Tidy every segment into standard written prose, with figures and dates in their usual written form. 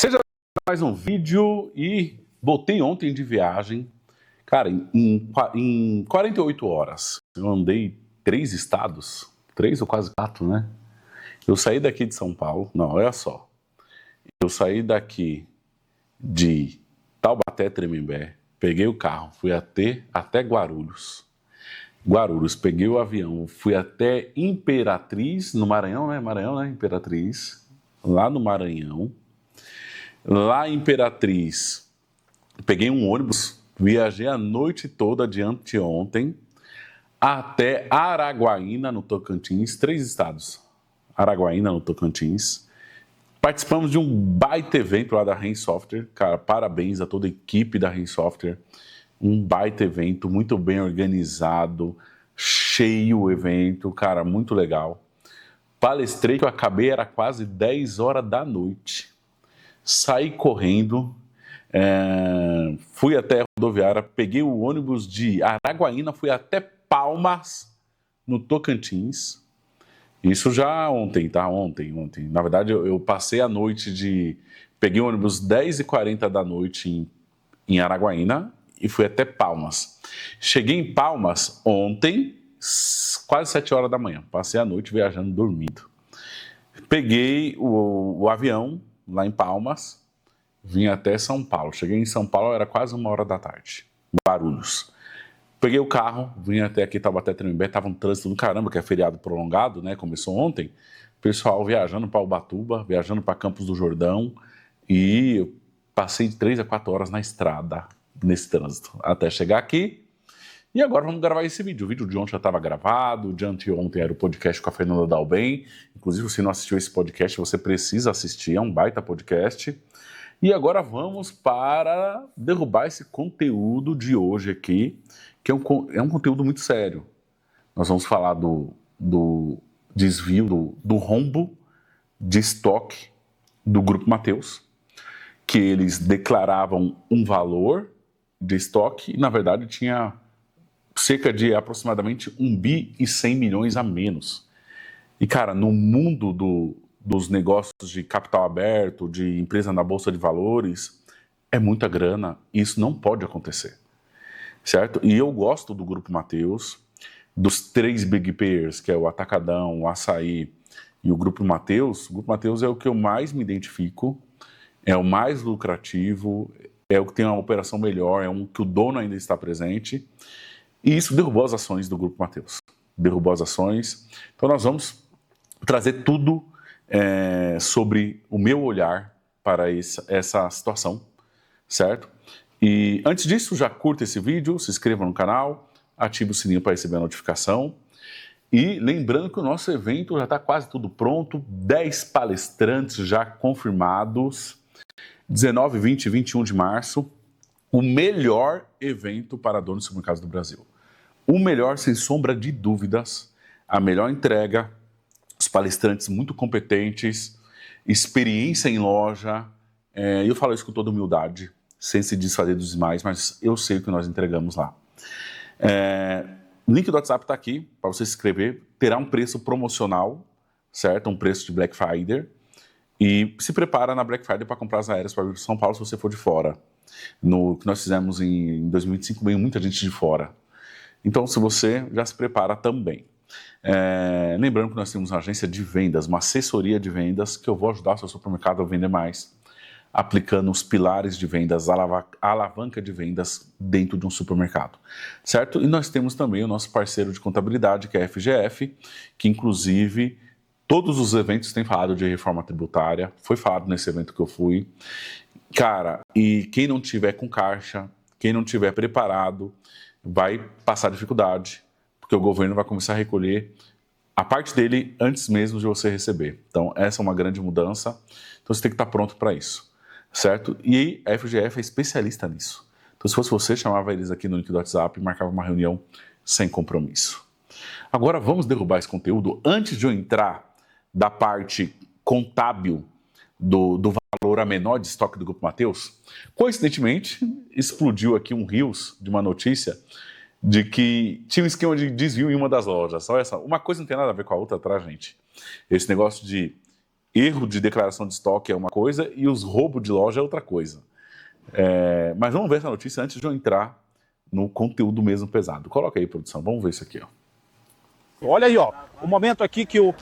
Seja mais um vídeo e voltei ontem de viagem. Cara, em 48 horas, eu andei 3 estados, 3 ou quase 4, né? Eu saí daqui de São Paulo, não, olha só. Eu saí daqui de Taubaté, Tremembé, peguei o carro, fui até Guarulhos. Guarulhos, peguei o avião, fui até Imperatriz, no Maranhão, né? Maranhão, né? Imperatriz, lá no Maranhão. Lá em Imperatriz, peguei um ônibus, viajei a noite toda de anteontem até Araguaína, no Tocantins, 3 estados. Araguaína, no Tocantins. Participamos de um baita evento lá da REN Software. Cara, parabéns a toda a equipe da REN Software. Um baita evento, muito bem organizado, cheio o evento, cara, muito legal. Palestrei que eu acabei, era quase 10 horas da noite. Saí correndo, fui até a rodoviária, peguei o ônibus de Araguaína, fui até Palmas, no Tocantins. Isso já ontem, tá? Ontem. Na verdade, eu passei a noite de... Peguei o ônibus 10h40 da noite em Araguaína e fui até Palmas. Cheguei em Palmas ontem, quase 7 horas da manhã. Passei a noite viajando, dormindo. Peguei o avião lá em Palmas, vim até São Paulo. Cheguei em São Paulo, era quase 1h da tarde. Guarulhos. Peguei o carro, vim até aqui, Taubaté, Tremembé, tava um trânsito do caramba, que é feriado prolongado, né? Começou ontem. Pessoal viajando para Ubatuba, viajando para Campos do Jordão. E eu passei de 3 a 4 horas na estrada, nesse trânsito, até chegar aqui. E agora vamos gravar esse vídeo. O vídeo de ontem já estava gravado, o de anteontem era o podcast com a Fernanda Dalben. Inclusive, se não assistiu esse podcast, você precisa assistir, é um baita podcast. E agora vamos para derrubar esse conteúdo de hoje aqui, que é um conteúdo muito sério. Nós vamos falar do desvio, do rombo de estoque do Grupo Mateus, que eles declaravam um valor de estoque e, na verdade, tinha cerca de aproximadamente 1 bi e 100 milhões a menos. E, cara, no mundo dos negócios de capital aberto, de empresa na Bolsa de Valores, é muita grana e isso não pode acontecer, certo? E eu gosto do Grupo Mateus, dos 3 big players, que é o Atacadão, o Açaí e o Grupo Mateus. O Grupo Mateus é o que eu mais me identifico, é o mais lucrativo, é o que tem uma operação melhor, é um que o dono ainda está presente. E isso derrubou as ações do Grupo Mateus. Derrubou as ações. Então nós vamos trazer tudo sobre o meu olhar para essa situação, certo? E antes disso, já curta esse vídeo, se inscreva no canal, ative o sininho para receber a notificação. E lembrando que o nosso evento já está quase tudo pronto, 10 palestrantes já confirmados, 19, 20 e 21 de março, o melhor evento para donos de supermercados do Brasil. O melhor, sem sombra de dúvidas, a melhor entrega, os palestrantes muito competentes, experiência em loja, eu falo isso com toda humildade, sem se desfazer dos demais, mas eu sei o que nós entregamos lá. O link do WhatsApp está aqui, para você se inscrever, terá um preço promocional, certo? Um preço de Black Friday, e se prepara na Black Friday para comprar as aéreas para vir para São Paulo se você for de fora. No que nós fizemos em 2025, veio muita gente de fora. Então, se você já se prepara também. Lembrando que nós temos uma agência de vendas, uma assessoria de vendas, que eu vou ajudar o seu supermercado a vender mais, aplicando os pilares de vendas, a alavanca de vendas dentro de um supermercado, certo? E nós temos também o nosso parceiro de contabilidade, que é a FGF, que inclusive todos os eventos têm falado de reforma tributária, foi falado nesse evento que eu fui. Cara, e quem não tiver com caixa, quem não tiver preparado, vai passar dificuldade, porque o governo vai começar a recolher a parte dele antes mesmo de você receber. Então, essa é uma grande mudança. Então, você tem que estar pronto para isso, certo? E a FGF é especialista nisso. Então, se fosse você, chamava eles aqui no link do WhatsApp e marcava uma reunião sem compromisso. Agora, vamos derrubar esse conteúdo. Antes de eu entrar da parte contábil do valor a menor de estoque do Grupo Mateus, coincidentemente, explodiu aqui um rios de uma notícia de que tinha um esquema de desvio em uma das lojas. Olha só, uma coisa não tem nada a ver com a outra, tá, gente? Esse negócio de erro de declaração de estoque é uma coisa e os roubos de loja é outra coisa. Mas vamos ver essa notícia antes de eu entrar no conteúdo mesmo pesado. Coloca aí, produção, vamos ver isso aqui, ó. Olha aí, ó, o momento aqui que o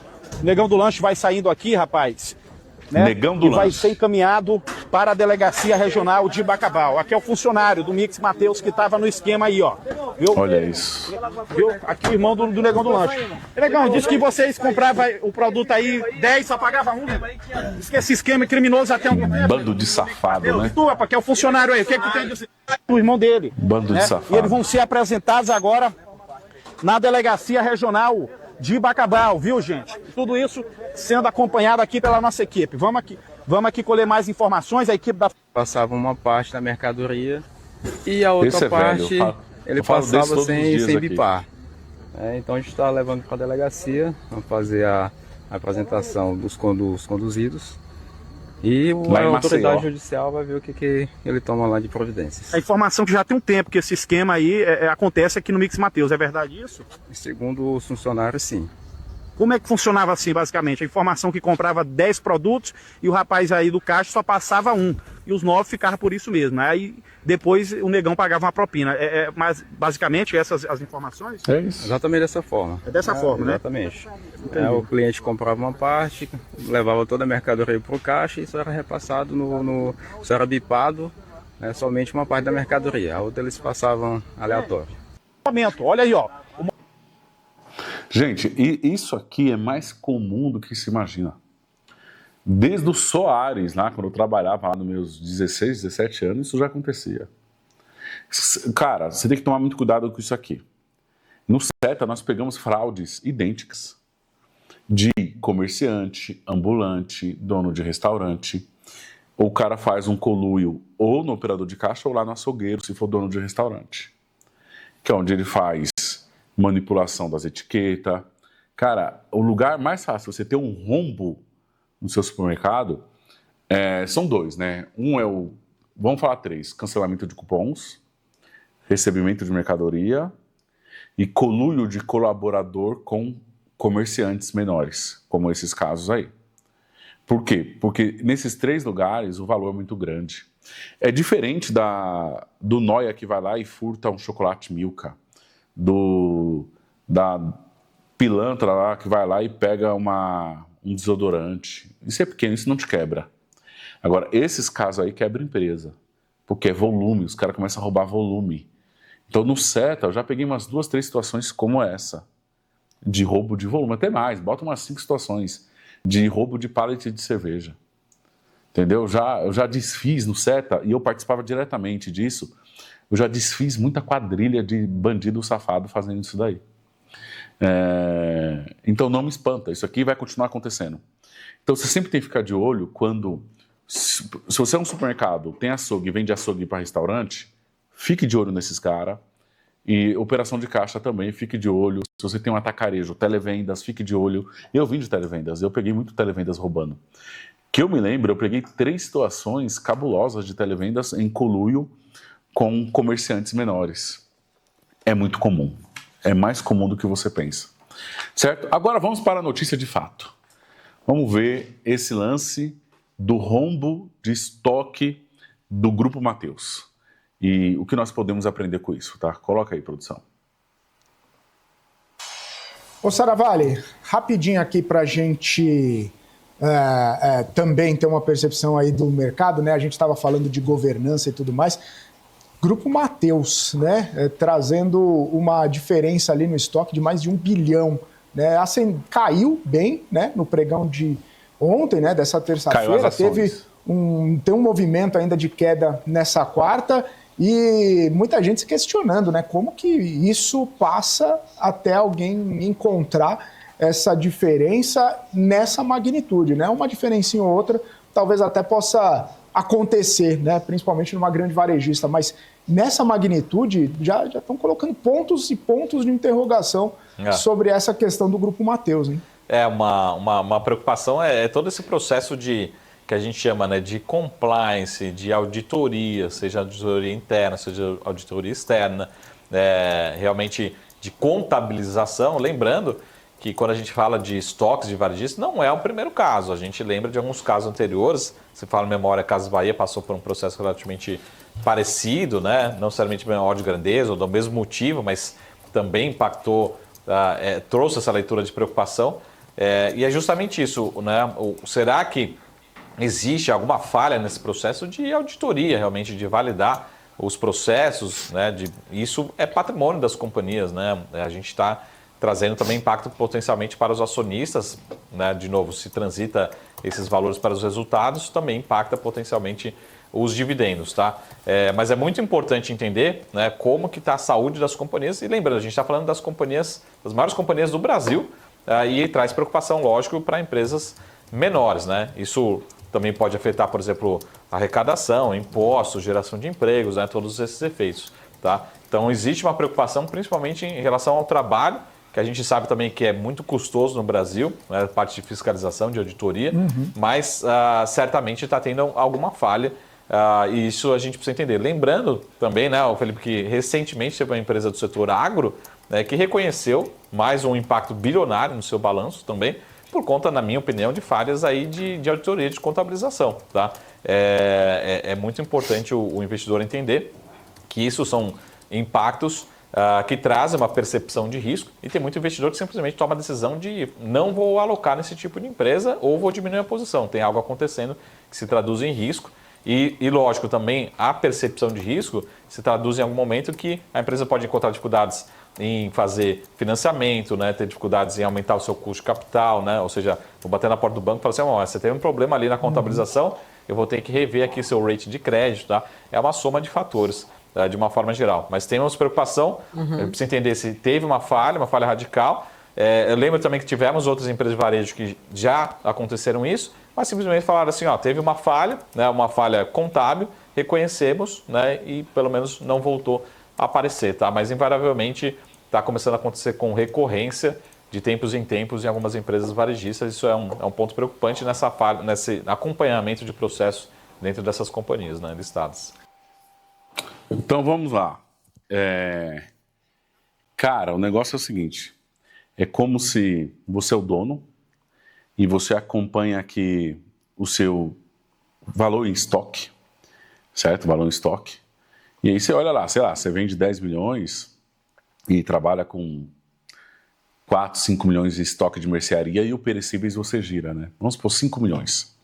Negão do Lanche vai saindo aqui, rapaz. Né? Negão do e vai Lanche. ser encaminhado para a Delegacia Regional de Bacabal. Aqui é o funcionário do Mix Mateus que estava no esquema aí, ó. Viu? Olha isso. Viu? Aqui o irmão do Negão do Lanche. Negão, disse que vocês compravam o produto aí 10, só pagava 1. Diz que esse esquema é criminoso até um tempo. Bando de safado, né? Tu, rapaz, que é o funcionário aí. O que que tu tem de... O irmão dele. Bando de safado. E eles vão ser apresentados agora na Delegacia Regional de Bacabal, viu, gente? Tudo isso sendo acompanhado aqui pela nossa equipe. Vamos aqui colher mais informações. A equipe da... Passava uma parte da mercadoria e a outra parte ele passava sem bipar. Então a gente está levando para a delegacia, vamos fazer a apresentação dos conduzidos e a autoridade judicial vai ver o que ele toma lá de providências. A informação que já tem um tempo que esse esquema aí acontece aqui no Mix Mateus, é verdade isso? Segundo os funcionários, sim. Como é que funcionava assim, basicamente? A informação que comprava 10 produtos e o rapaz aí do caixa só passava 1. E os 9 ficavam por isso mesmo. Aí depois o negão pagava uma propina. Mas basicamente essas as informações? É isso. Exatamente dessa forma. É dessa forma, né? Exatamente. O cliente comprava uma parte, levava toda a mercadoria para o caixa e isso era repassado isso era bipado, somente uma parte da mercadoria. A outra eles passavam aleatório. Olha aí, ó. Gente, isso aqui é mais comum do que se imagina. Desde o Soares, lá, quando eu trabalhava lá nos meus 16, 17 anos, isso já acontecia. Cara, você tem que tomar muito cuidado com isso aqui. No CETA, nós pegamos fraudes idênticas de comerciante, ambulante, dono de restaurante. O cara faz um conluio ou no operador de caixa ou lá no açougueiro, se for dono de restaurante. Que é onde ele faz manipulação das etiquetas. Cara, o lugar mais fácil você ter um rombo no seu supermercado são 2, né? Um é vamos falar 3, cancelamento de cupons, recebimento de mercadoria e conluio de colaborador com comerciantes menores, como esses casos aí. Por quê? Porque nesses 3 lugares o valor é muito grande. É diferente do Noia que vai lá e furta um chocolate Milka, da pilantra lá que vai lá e pega um desodorante. Isso é pequeno, isso não te quebra. Agora, esses casos aí quebram empresa, porque é volume, os caras começam a roubar volume. Então, no CETA, eu já peguei umas 2, 3 situações como essa, de roubo de volume, até mais, bota umas 5 situações de roubo de pallet de cerveja. Entendeu? Eu já desfiz no CETA, e eu participava diretamente disso, eu já desfiz muita quadrilha de bandido safado fazendo isso daí. Então não me espanta, isso aqui vai continuar acontecendo. Então você sempre tem que ficar de olho quando... Se você é um supermercado, tem açougue, vende açougue para restaurante, fique de olho nesses caras. E operação de caixa também, fique de olho. Se você tem um atacarejo, televendas, fique de olho. Eu vim de televendas, eu peguei muito televendas roubando. Que eu me lembro, eu peguei 3 situações cabulosas de televendas em conluio com comerciantes menores. É muito comum. É mais comum do que você pensa. Certo? Agora vamos para a notícia de fato. Vamos ver esse lance do rombo de estoque do Grupo Mateus. E o que nós podemos aprender com isso, tá? Coloca aí, produção. Ô Saravalli, rapidinho aqui para a gente também ter uma percepção aí do mercado, né? A gente estava falando de governança e tudo mais. Grupo Mateus, né, trazendo uma diferença ali no estoque de mais de 1 bilhão. Né, assim, caiu bem, né, no pregão de ontem, né, dessa terça-feira. Tem um movimento ainda de queda nessa quarta e muita gente se questionando, né, como que isso passa até alguém encontrar essa diferença nessa magnitude. Né, uma diferencinha ou outra talvez até possa acontecer, né, principalmente numa grande varejista, mas nessa magnitude já estão colocando pontos e pontos de interrogação sobre essa questão do Grupo Mateus. Hein? Uma preocupação é todo esse processo que a gente chama, né, de compliance, de auditoria, seja auditoria interna, seja auditoria externa, realmente de contabilização, lembrando que quando a gente fala de estoques de varejistas, não é o primeiro caso. A gente lembra de alguns casos anteriores. Se fala em memória, Casas Bahia passou por um processo relativamente parecido, né? Não necessariamente menor de grandeza ou do mesmo motivo, mas também impactou, trouxe essa leitura de preocupação. E é justamente isso, né? Será que existe alguma falha nesse processo de auditoria, realmente, de validar os processos, né? Isso é patrimônio das companhias, né? A gente está trazendo também impacto potencialmente para os acionistas, né? De novo, se transita esses valores para os resultados, também impacta potencialmente os dividendos, tá? Mas é muito importante entender, né, como que está a saúde das companhias. E lembrando, a gente está falando das companhias, das maiores companhias do Brasil, e traz preocupação, lógico, para empresas menores, né? Isso também pode afetar, por exemplo, a arrecadação, impostos, geração de empregos, né, todos esses efeitos, tá? Então existe uma preocupação, principalmente em relação ao trabalho, que a gente sabe também que é muito custoso no Brasil, né, parte de fiscalização, de auditoria, mas certamente está tendo alguma falha, e isso a gente precisa entender. Lembrando também, né, o Felipe, que recentemente teve uma empresa do setor agro, né, que reconheceu mais um impacto bilionário no seu balanço também, por conta, na minha opinião, de falhas aí de auditoria, de contabilização. Tá? É muito importante o investidor entender que isso são impactos que trazem uma percepção de risco, e tem muito investidor que simplesmente toma a decisão de não vou alocar nesse tipo de empresa ou vou diminuir a posição. Tem algo acontecendo que se traduz em risco. E lógico, também a percepção de risco se traduz em algum momento que a empresa pode encontrar dificuldades em fazer financiamento, né, ter dificuldades em aumentar o seu custo de capital, né, ou seja, vou bater na porta do banco e falar assim, você teve um problema ali na contabilização, eu vou ter que rever aqui seu rating de crédito, tá? É uma soma de fatores, de uma forma geral. Mas temos preocupação, precisa entender se teve uma falha radical. Eu lembro também que tivemos outras empresas de varejo que já aconteceram isso, mas simplesmente falaram assim, teve uma falha, né, uma falha contábil, reconhecemos, né, e pelo menos não voltou a aparecer, tá? Mas invariavelmente está começando a acontecer com recorrência de tempos em tempos em algumas empresas varejistas. Isso é um ponto preocupante nesse acompanhamento de processo dentro dessas companhias, né, listadas. Então vamos lá. Cara, o negócio é o seguinte, é como se você é o dono e você acompanha aqui o seu valor em estoque, certo? Valor em estoque. E aí você olha lá, sei lá, você vende 10 milhões e trabalha com 4, 5 milhões de estoque de mercearia e o perecíveis você gira, né? Vamos supor 5 milhões.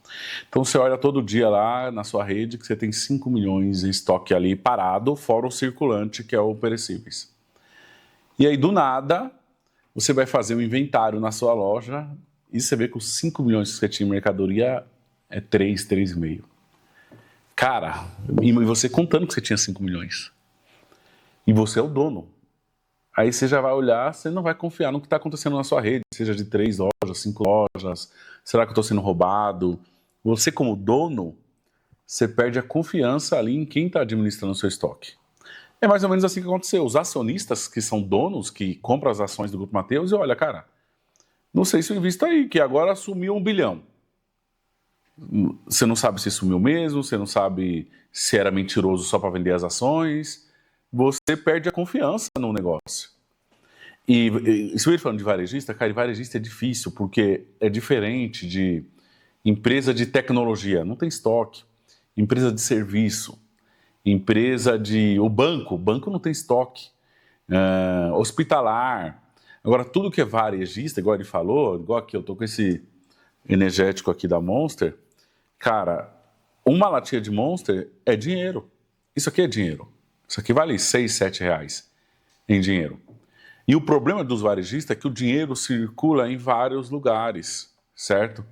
Então você olha todo dia lá na sua rede que você tem 5 milhões em estoque ali parado, fora o circulante, que é o perecíveis. E aí do nada, você vai fazer um inventário na sua loja e você vê que os 5 milhões que você tinha em mercadoria é 3,5. Cara, e você contando que você tinha 5 milhões. E você é o dono. Aí você já vai olhar, você não vai confiar no que está acontecendo na sua rede, seja de 3 lojas, 5 lojas, será que eu estou sendo roubado? Você como dono, você perde a confiança ali em quem está administrando o seu estoque. É mais ou menos assim que aconteceu. Os acionistas que são donos, que compram as ações do Grupo Mateus, e olha, cara, não sei se eu invisto aí, que agora sumiu 1 bilhão. Você não sabe se sumiu mesmo, você não sabe se era mentiroso só para vender as ações. Você perde a confiança no negócio. E se eu ir falando de varejista, cara, varejista é difícil, porque é diferente de empresa de tecnologia, não tem estoque. Empresa de serviço, empresa de... O banco não tem estoque. Hospitalar. Agora, tudo que é varejista, igual ele falou, igual aqui, eu tô com esse energético aqui da Monster, cara, uma latinha de Monster é dinheiro. Isso aqui é dinheiro. Isso aqui vale 6, 7 reais em dinheiro. E o problema dos varejistas é que o dinheiro circula em vários lugares, certo?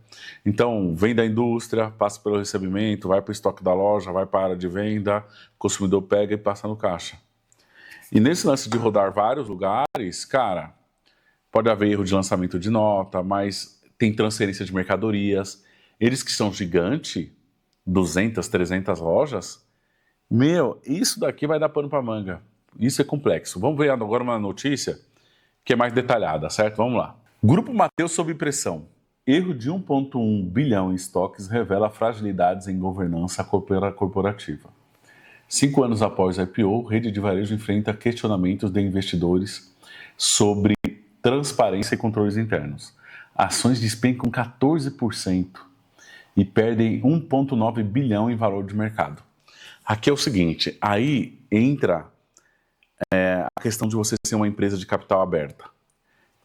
Então, vem da indústria, passa pelo recebimento, vai para o estoque da loja, vai para a área de venda, o consumidor pega e passa no caixa. E nesse lance de rodar vários lugares, cara, pode haver erro de lançamento de nota, mas tem transferência de mercadorias. Eles que são gigantes, 200, 300 lojas, isso daqui vai dar pano para manga. Isso é complexo. Vamos ver agora uma notícia que é mais detalhada, certo? Vamos lá. Grupo Mateus sob pressão. Erro de 1,1 bilhão em estoques revela fragilidades em governança corporativa. 5 anos após a IPO, rede de varejo enfrenta questionamentos de investidores sobre transparência e controles internos. Ações despencam 14% e perdem 1,9 bilhão em valor de mercado. Aqui é o seguinte, aí entra a questão de você ser uma empresa de capital aberta.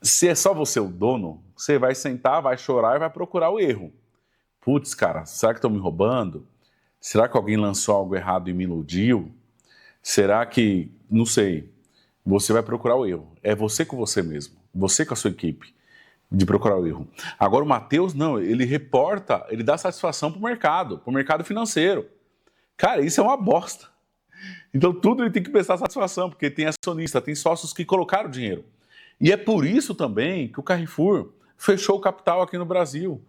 Se é só você o dono, você vai sentar, vai chorar e vai procurar o erro. Putz, cara, será que estão me roubando? Será que alguém lançou algo errado e me iludiu? Será que, não sei, você vai procurar o erro. É você com você mesmo, você com a sua equipe, de procurar o erro. Agora o Matheus, não, ele reporta, ele dá satisfação para o mercado financeiro. Cara, isso é uma bosta. Então tudo ele tem que prestar satisfação, porque tem acionista, tem sócios que colocaram dinheiro. E é por isso também que o Carrefour fechou o capital aqui no Brasil.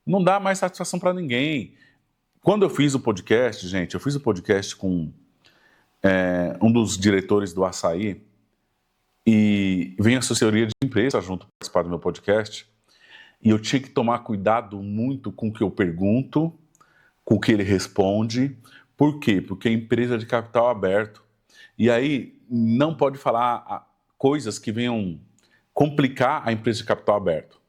Não dá mais satisfação para ninguém. Quando eu fiz o podcast, gente, eu fiz o podcast com um dos diretores do Açaí e vem a assessoria de imprensa junto para participar do meu podcast e eu tinha que tomar cuidado muito com o que eu pergunto, com o que ele responde. Por quê? Porque é empresa de capital aberto. E aí não pode falar coisas que venham complicar a empresa de capital aberto.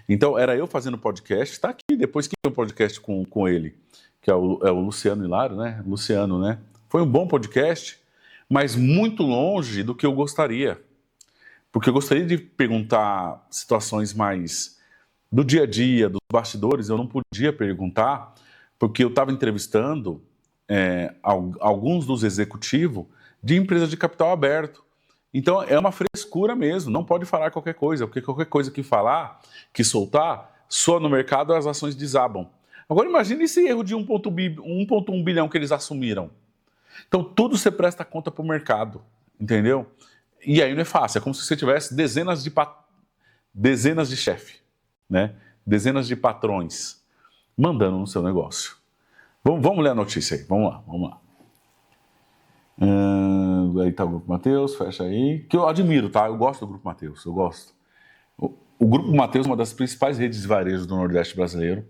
Então era eu fazendo podcast, está aqui, depois que eu podcast com ele, que é o Luciano Hilário, né? Luciano, né? Foi um bom podcast, mas muito longe do que eu gostaria. Porque eu gostaria de perguntar situações mais do dia a dia, dos bastidores, eu não podia perguntar, porque eu estava entrevistando alguns dos executivos de empresas de capital aberto. Então é uma frescura mesmo, não pode falar qualquer coisa, porque qualquer coisa que falar, que soltar, soa no mercado, as ações desabam. Agora imagine esse erro de 1,1 bilhão que eles assumiram. Então tudo você presta conta para o mercado, entendeu? E aí não é fácil, é como se você tivesse dezenas de chefes, né? Dezenas de patrões mandando no seu negócio. Vamos ler a notícia aí, vamos lá. Aí tá o Grupo Matheus, fecha aí. Que eu admiro, tá? Eu gosto do Grupo Matheus, eu gosto. O Grupo Matheus, uma das principais redes de varejo do Nordeste brasileiro,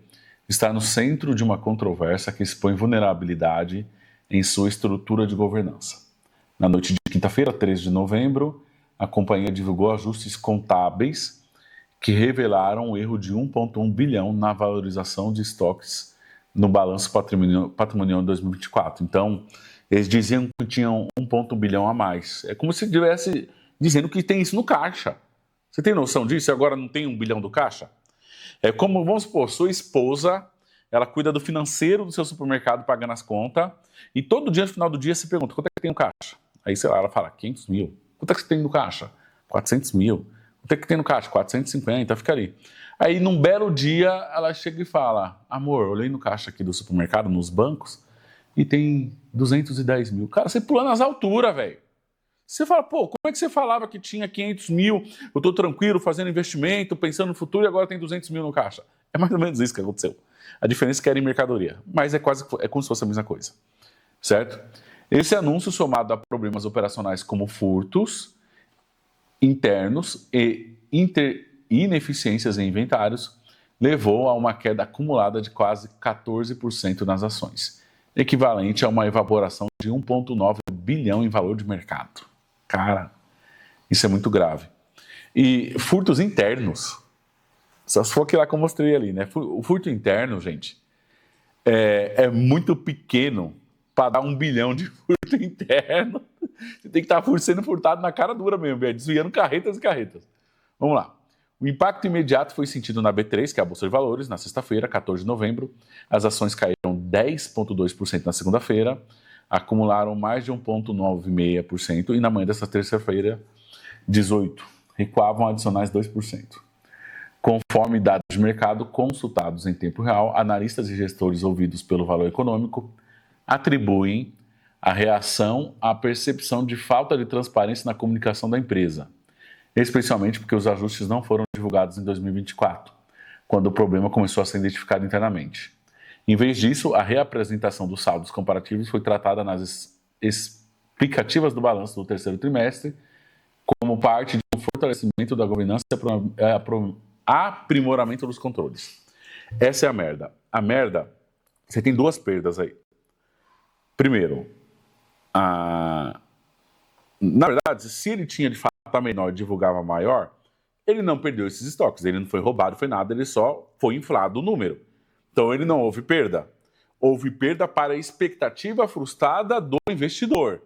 está no centro de uma controvérsia que expõe vulnerabilidade em sua estrutura de governança. Na noite de quinta-feira, 13 de novembro, a companhia divulgou ajustes contábeis que revelaram um erro de 1,1 bilhão na valorização de estoques no balanço patrimonial de 2024. Então, eles diziam que tinham 1,1 bilhão a mais. É como se estivesse dizendo que tem isso no caixa. Você tem noção disso? E agora não tem 1 bilhão do caixa? É como, vamos supor, sua esposa, ela cuida do financeiro do seu supermercado, pagando as contas, e todo dia, no final do dia, você pergunta, quanto é que tem no caixa? Aí, sei lá, ela fala, 500 mil. Quanto é que você tem no caixa? 400 mil. Quanto é que tem no caixa? 450, fica ali. Aí, num belo dia, ela chega e fala, amor, olhei no caixa aqui do supermercado, nos bancos, e tem 210 mil. Cara, você pula nas alturas, velho. Você fala, pô, como é que você falava que tinha 500 mil, eu tô tranquilo, fazendo investimento, pensando no futuro, e agora tem 200 mil no caixa? É mais ou menos isso que aconteceu. A diferença é que era em mercadoria, mas é como se fosse a mesma coisa, certo? Esse anúncio, somado a problemas operacionais como furtos internos e ineficiências em inventários, levou a uma queda acumulada de quase 14% nas ações, equivalente a uma evaporação de 1,9 bilhão em valor de mercado. Cara, isso é muito grave. E furtos internos, só se for aquilo lá que eu mostrei ali, né? O furto interno, gente, é muito pequeno para dar 1 bilhão de furto interno. Você tem que estar sendo furtado na cara dura mesmo, desviando carretas e carretas. Vamos lá. O impacto imediato foi sentido na B3, que é a Bolsa de Valores, na sexta-feira, 14 de novembro. As ações caíram 10,2% na segunda-feira, acumularam mais de 1,96%, e na manhã dessa terça-feira, 18%. Recuavam adicionais 2%. Conforme dados de mercado consultados em tempo real, analistas e gestores ouvidos pelo Valor Econômico atribuem a reação à percepção de falta de transparência na comunicação da empresa, especialmente porque os ajustes não foram divulgados em 2024, quando o problema começou a ser identificado internamente. Em vez disso, a reapresentação dos saldos comparativos foi tratada nas explicativas do balanço do terceiro trimestre como parte de um fortalecimento da governança e aprimoramento dos controles. Essa é a merda. A merda, você tem duas perdas aí. Primeiro, na verdade, se ele tinha de fato a menor e divulgava maior, ele não perdeu esses estoques, ele não foi roubado, foi nada, ele só foi inflado o número. Então, ele não houve perda. Houve perda para a expectativa frustrada do investidor,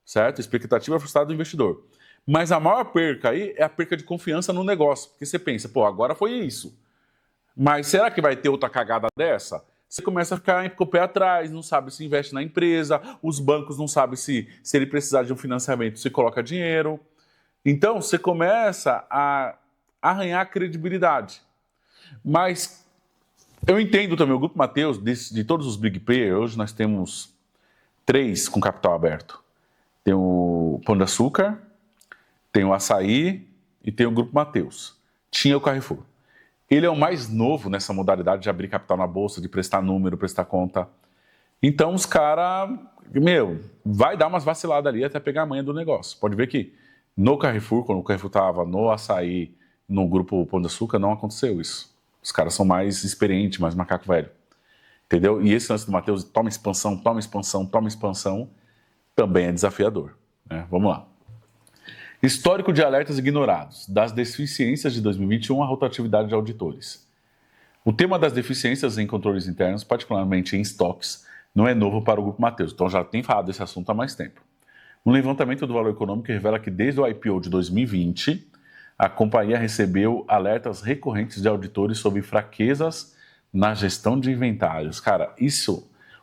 certo? Expectativa frustrada do investidor. Mas a maior perca aí é a perca de confiança no negócio, porque você pensa, pô, agora foi isso. Mas será que vai ter outra cagada dessa? Você começa a ficar com o pé atrás, não sabe se investe na empresa, os bancos não sabem se ele precisar de um financiamento, se coloca dinheiro. Então, você começa a arranhar a credibilidade. Mas eu entendo também, o Grupo Mateus, de todos os big players, hoje nós temos 3 com capital aberto. Tem o Pão de Açúcar, tem o Açaí e tem o Grupo Mateus. Tinha o Carrefour. Ele é o mais novo nessa modalidade de abrir capital na bolsa, de prestar número, prestar conta. Então os caras, vai dar umas vaciladas ali até pegar a manha do negócio. Pode ver que no Carrefour, quando o Carrefour estava no Açaí, no Grupo Pão de Açúcar, não aconteceu isso. Os caras são mais experientes, mais macaco velho. Entendeu? E esse lance do Mateus, toma expansão, também é desafiador. Né? Vamos lá. Histórico de alertas ignorados, das deficiências de 2021 à rotatividade de auditores. O tema das deficiências em controles internos, particularmente em estoques, não é novo para o Grupo Mateus, então já tem falado desse assunto há mais tempo. Um levantamento do Valor Econômico revela que desde o IPO de 2020, a companhia recebeu alertas recorrentes de auditores sobre fraquezas na gestão de inventários. Cara,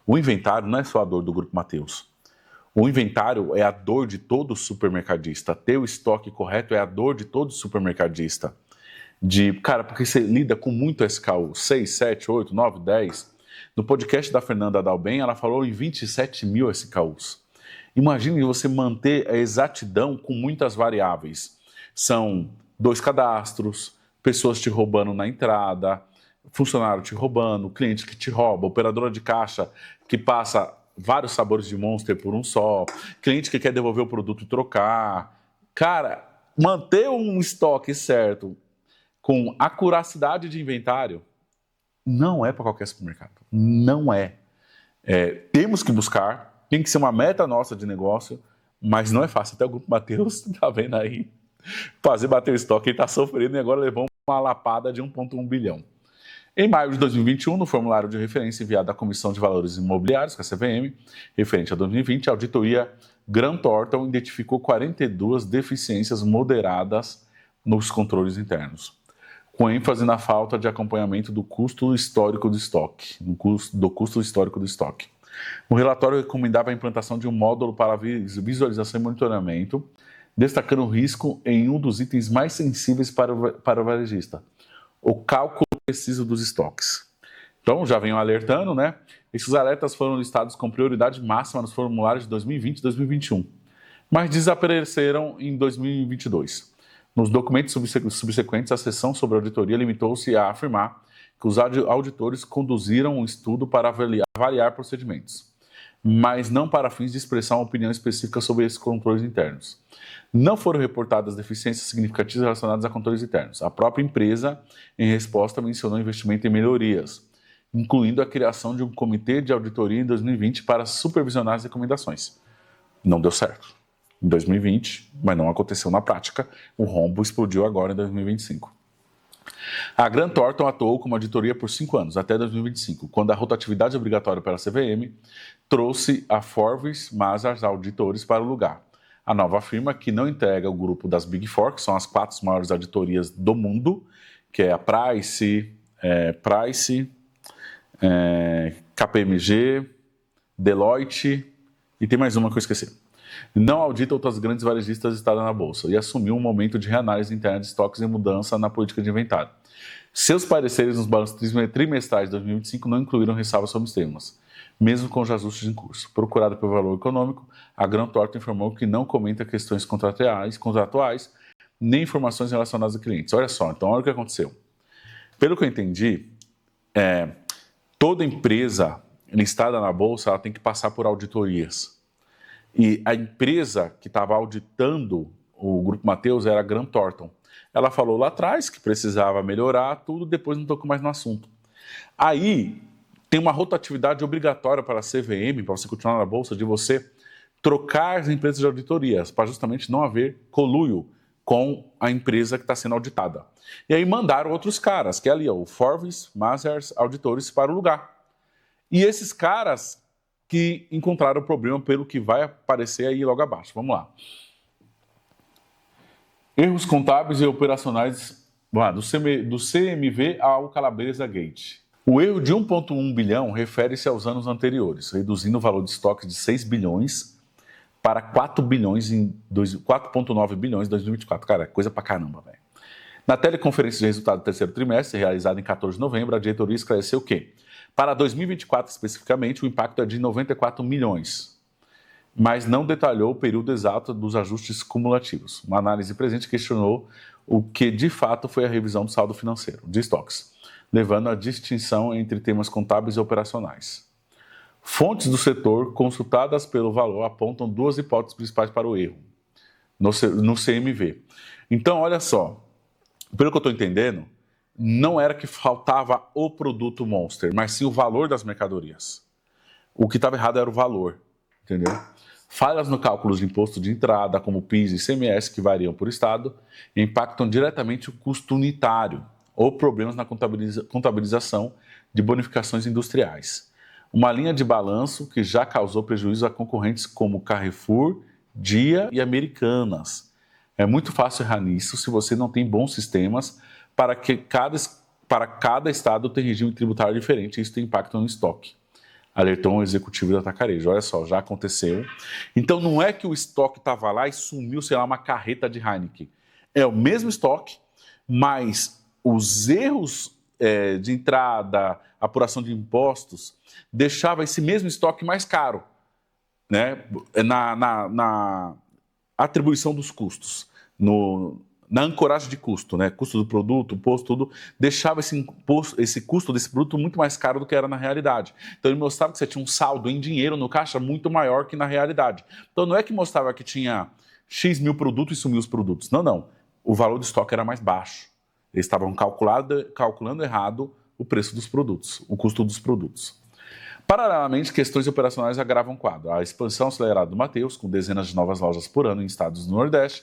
o inventário não é só a dor do Grupo Mateus. O inventário é a dor de todo supermercadista. Ter o estoque correto é a dor de todo supermercadista. Porque você lida com muito SKU, 6, 7, 8, 9, 10. No podcast da Fernanda Dalben, ela falou em 27 mil SKUs. Imagine você manter a exatidão com muitas variáveis. São 2 cadastros, pessoas te roubando na entrada, funcionário te roubando, cliente que te rouba, operadora de caixa que passa vários sabores de Monster por um só, cliente que quer devolver o produto e trocar. Cara, manter um estoque certo com acuracidade de inventário não é para qualquer supermercado. Não é. Temos que buscar, tem que ser uma meta nossa de negócio, mas não é fácil. Até o Grupo Mateus tá vendo aí, fazer bater o estoque, ele está sofrendo e agora levou uma lapada de 1,1 bilhão. Em maio de 2021, no formulário de referência enviado à Comissão de Valores Imobiliários, que é a CVM, referente a 2020, a auditoria Grant Thornton identificou 42 deficiências moderadas nos controles internos, com ênfase na falta de acompanhamento do custo histórico do estoque, O relatório recomendava a implantação de um módulo para visualização e monitoramento, destacando o risco em um dos itens mais sensíveis para o varejista, o cálculo preciso dos estoques. Então, já venho alertando, né? Esses alertas foram listados com prioridade máxima nos formulários de 2020 e 2021, mas desapareceram em 2022. Nos documentos subsequentes, a sessão sobre auditoria limitou-se a afirmar que os auditores conduziram um estudo para avaliar procedimentos, mas não para fins de expressar uma opinião específica sobre esses controles internos. Não foram reportadas deficiências significativas relacionadas a controles internos. A própria empresa, em resposta, mencionou investimento em melhorias, incluindo a criação de um comitê de auditoria em 2020 para supervisionar as recomendações. Não deu certo em 2020, mas não aconteceu na prática. O rombo explodiu agora em 2025. A Grant Thornton atuou como auditoria por 5 anos, até 2025, quando a rotatividade obrigatória para a CVM trouxe a Forbes Mazars auditores para o lugar. A nova firma, que não integra o grupo das Big Four, que são as 4 maiores auditorias do mundo, que é a Price, KPMG, Deloitte e tem mais uma que eu esqueci. Não audita outras grandes varejistas listadas na Bolsa e assumiu um momento de reanálise interna de estoques e mudança na política de inventário. Seus pareceres nos balanços trimestrais de 2025 não incluíram ressalvas sobre os temas, mesmo com os ajustes em curso. Procurado pelo Valor Econômico, a Grant Thornton informou que não comenta questões contratuais nem informações relacionadas a clientes. Olha só, então olha o que aconteceu. Pelo que eu entendi, toda empresa listada na Bolsa ela tem que passar por auditorias. E a empresa que estava auditando o Grupo Mateus era a Grant Thornton. Ela falou lá atrás que precisava melhorar tudo, depois não tocou mais no assunto. Aí tem uma rotatividade obrigatória para a CVM, para você continuar na Bolsa, de você trocar as empresas de auditorias, para justamente não haver conluio com a empresa que está sendo auditada. E aí mandaram outros caras, que é ali, ó, o Forvis, Mazars, auditores, para o lugar. E esses caras que encontraram o problema pelo que vai aparecer aí logo abaixo. Vamos lá. Erros contábeis e operacionais do CMV ao Calabresa Gate. O erro de 1,1 bilhão refere-se aos anos anteriores, reduzindo o valor de estoque de 6 bilhões para 4,9 bilhões em 2024. Cara, é coisa pra caramba, velho. Na teleconferência de resultado do terceiro trimestre, realizada em 14 de novembro, a diretoria esclareceu que, para 2024 especificamente, o impacto é de 94 milhões, mas não detalhou o período exato dos ajustes cumulativos. Uma análise presente questionou o que de fato foi a revisão do saldo financeiro de estoques, levando à distinção entre temas contábeis e operacionais. Fontes do setor consultadas pelo Valor apontam duas hipóteses principais para o erro no CMV. Então, olha só, pelo que eu estou entendendo, não era que faltava o produto Monster, mas sim o valor das mercadorias. O que estava errado era o valor, entendeu? Falhas no cálculo de imposto de entrada, como PIS e ICMS, que variam por estado, impactam diretamente o custo unitário ou problemas na contabilização de bonificações industriais. Uma linha de balanço que já causou prejuízo a concorrentes como Carrefour, Dia e Americanas. É muito fácil errar nisso se você não tem bons sistemas para cada estado tem regime tributário diferente e isso tem impacto no estoque. Alertou um executivo da Atacarejo. Olha só, já aconteceu. Então não é que o estoque estava lá e sumiu, sei lá, uma carreta de Heineken. É o mesmo estoque, mas os erros de entrada, apuração de impostos, deixava esse mesmo estoque mais caro, né? Na atribuição dos custos, na ancoragem de custo, né? Custo do produto, imposto, tudo, deixava esse custo desse produto muito mais caro do que era na realidade. Então ele mostrava que você tinha um saldo em dinheiro no caixa muito maior que na realidade. Então não é que mostrava que tinha X mil produtos e sumiu os produtos. Não. O valor do estoque era mais baixo. Eles estavam calculando errado o preço dos produtos, o custo dos produtos. Paralelamente, questões operacionais agravam o quadro. A expansão acelerada do Mateus, com dezenas de novas lojas por ano em estados do Nordeste,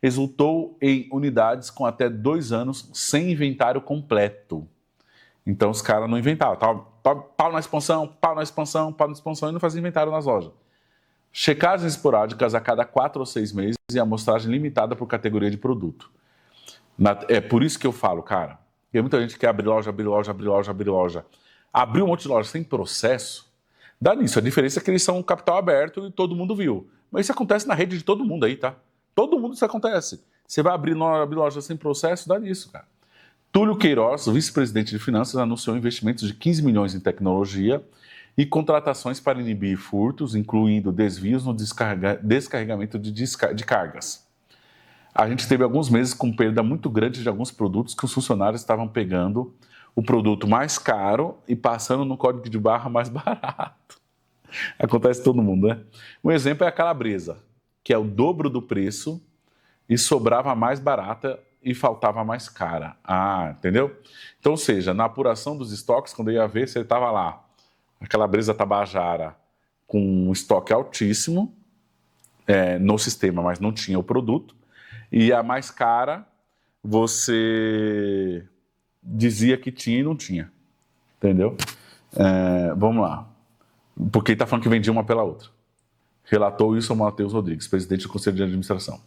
resultou em unidades com até 2 anos sem inventário completo. Então os caras não inventavam. Pau na expansão, e não faziam inventário nas lojas. Checagens esporádicas a cada 4 ou 6 meses e amostragem limitada por categoria de produto. É por isso que eu falo, cara, tem muita gente que quer abrir loja. Abrir um monte de loja sem processo, dá nisso. A diferença é que eles são um capital aberto e todo mundo viu. Mas isso acontece na rede de todo mundo aí, tá? Todo mundo isso acontece. Você vai abrir loja sem processo, dá nisso, cara. Túlio Queiroz, vice-presidente de finanças, anunciou investimentos de 15 milhões em tecnologia e contratações para inibir furtos, incluindo desvios no descarregamento de cargas. A gente teve alguns meses com perda muito grande de alguns produtos que os funcionários estavam pegando o produto mais caro e passando no código de barra mais barato. Acontece todo mundo, né? Um exemplo é a calabresa, que é o dobro do preço e sobrava mais barata e faltava mais cara. Entendeu? Então, ou seja, na apuração dos estoques, quando eu ia ver, você estava lá, a calabresa tabajara com um estoque altíssimo no sistema, mas não tinha o produto, e a mais cara, você dizia que tinha e não tinha. Entendeu? Vamos lá. Porque ele está falando que vendia uma pela outra. Relatou isso ao Mateus Rodrigues, presidente do Conselho de Administração.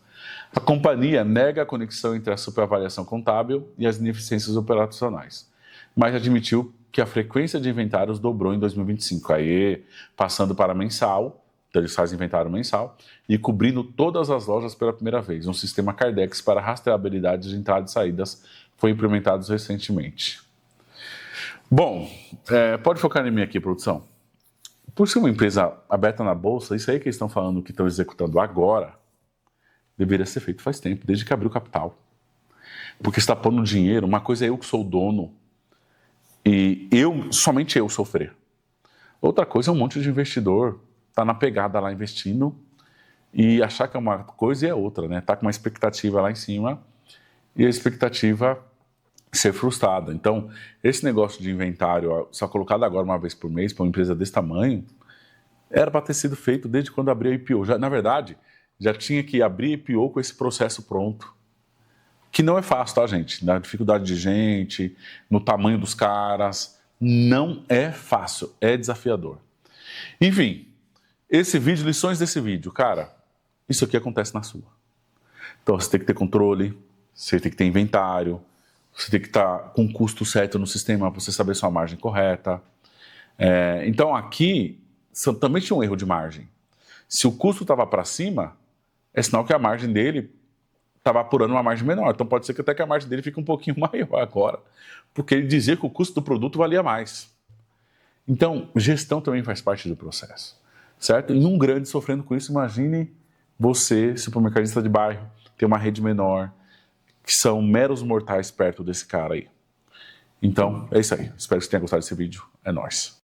A companhia nega a conexão entre a superavaliação contábil e as ineficiências operacionais, mas admitiu que a frequência de inventários dobrou em 2025, aí passando para mensal, então eles fazem inventário mensal, e cobrindo todas as lojas pela primeira vez. Um sistema Cardex para rastreabilidade de entradas e saídas foi implementado recentemente. Bom, pode focar em mim aqui, produção. Por ser uma empresa aberta na bolsa, isso aí que eles estão falando que estão executando agora, deveria ser feito faz tempo, desde que abriu o capital. Porque está pondo dinheiro, uma coisa é eu que sou o dono e somente eu sofrer. Outra coisa é um monte de investidor tá na pegada lá investindo e achar que é uma coisa e é outra, né? Tá com uma expectativa lá em cima e a expectativa ser frustrada. Então, esse negócio de inventário só colocado agora uma vez por mês para uma empresa desse tamanho, era para ter sido feito desde quando abriu a IPO. Na verdade, já tinha que abrir a IPO com esse processo pronto. que não é fácil, tá, gente? Na dificuldade de gente, no tamanho dos caras, não é fácil, é desafiador. Enfim, esse vídeo, lições desse vídeo, cara, isso aqui acontece na sua. Então você tem que ter controle, você tem que ter inventário, você tem que estar com o custo certo no sistema para você saber sua margem correta. Então aqui também tinha um erro de margem. Se o custo estava para cima, é sinal que a margem dele estava apurando uma margem menor. Então pode ser que até que a margem dele fique um pouquinho maior agora, porque ele dizia que o custo do produto valia mais. Então, gestão também faz parte do processo, certo? E um grande sofrendo com isso, imagine você, supermercadista de bairro, ter uma rede menor, que são meros mortais perto desse cara aí. Então, é isso aí. Espero que você tenha gostado desse vídeo. É nóis.